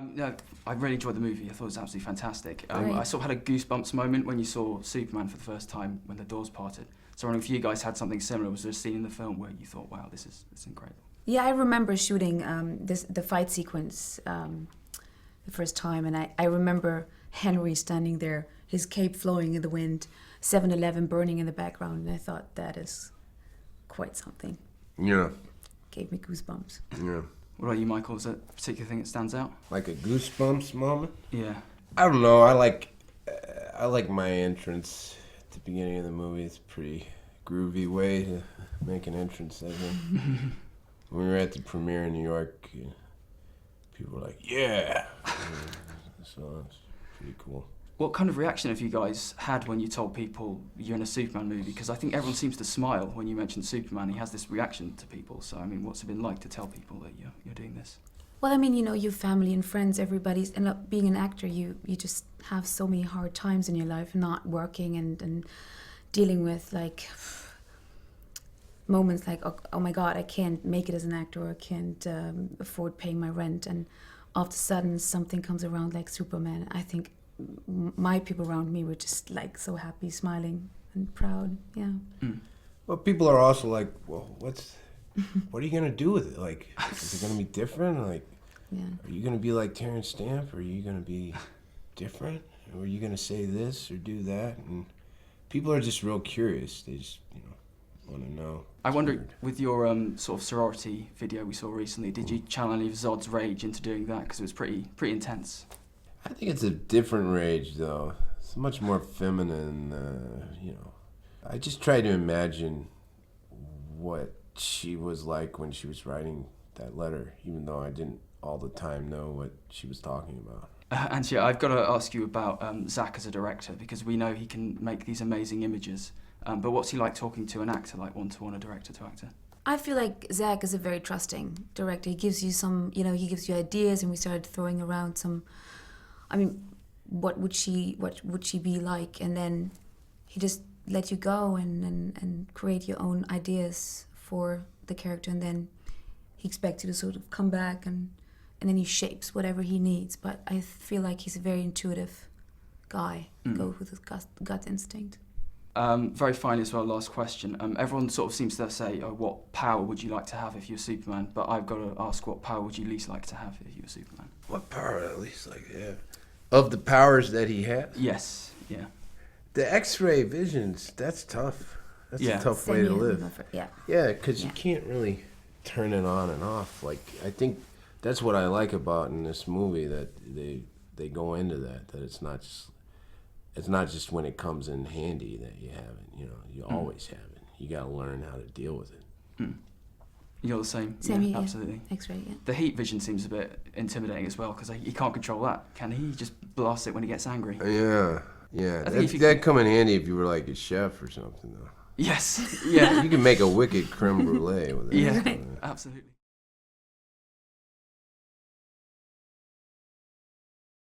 No, I really enjoyed the movie. I thought it was absolutely fantastic. Right. I sort of had a goosebumps moment when you saw Superman for the first time when the doors parted. So I wonder if you guys had something similar. Was there a scene in the film where you thought, wow, this is incredible? Yeah, I remember shooting the fight sequence the first time, and I remember Henry standing there, his cape flowing in the wind, 7-Eleven burning in the background, and I thought that is quite something. Yeah. Gave me goosebumps. Yeah. What about you, Michael? Is there a particular thing that stands out? Like a goosebumps moment? Yeah. I don't know. I like my entrance at the beginning of the movie. It's a pretty groovy way to make an entrance, I think. When we were at the premiere in New York, people were like, yeah! So it's pretty cool. What kind of reaction have you guys had when you told people you're in a Superman movie? Because I think everyone seems to smile when you mention Superman. He has this reaction to people. So, I mean, what's it been like to tell people that you're doing this? Well, I mean, you know, your family and friends, everybody's, and being an actor, you just have so many hard times in your life, not working and dealing with, like, moments like, oh my God, I can't make it as an actor, or I can't afford paying my rent. And all of a sudden, something comes around like Superman. I think my people around me were just like so happy, smiling and proud. Yeah. Well, people are also like, well, what are you gonna do with it? Like, is it gonna be different? Like, Yeah. are you gonna be like Terrence Stamp? Or are you gonna be different? Or are you gonna say this or do that? And people are just real curious. They just, want to know. I wonder, with your sort of sorority video we saw recently, did you channel any of Zod's rage into doing that? Because it was pretty intense. I think it's a different rage, though. It's much more feminine, I just try to imagine what she was like when she was writing that letter, even though I didn't all the time know what she was talking about. Antje, I've got to ask you about Zach as a director, because we know he can make these amazing images. But what's he like talking to an actor, like one-to-one, a director to actor? I feel like Zach is a very trusting director. He gives you some, he gives you ideas, and we started throwing around some, what would she be like? And then he just let you go and create your own ideas for the character, and then he expects you to sort of come back and then he shapes whatever he needs. But I feel like he's a very intuitive guy, goes with his gut instinct. Very finally as well, last question. Everyone sort of seems to say, oh, what power would you like to have if you were Superman? But I've got to ask, what power would you least like to have if you were Superman? What power at least like that? Of the powers that he has? Yes, yeah. The X-ray visions, that's tough. That's a tough way to live. Yeah, because you can't really turn it on and off. Like, I think that's what I like about in this movie, that they go into that it's not just when it comes in handy that you have it. You always have it. You got to learn how to deal with it. You're the same. Same, yeah, absolutely. X-ray, yeah. The heat vision seems a bit intimidating as well, because he can't control that, can he? He just blasts it when he gets angry. Yeah. That'd come in handy if you were like a chef or something, though. Yes, yeah. You can make a wicked crème brûlée with that. Yeah, absolutely.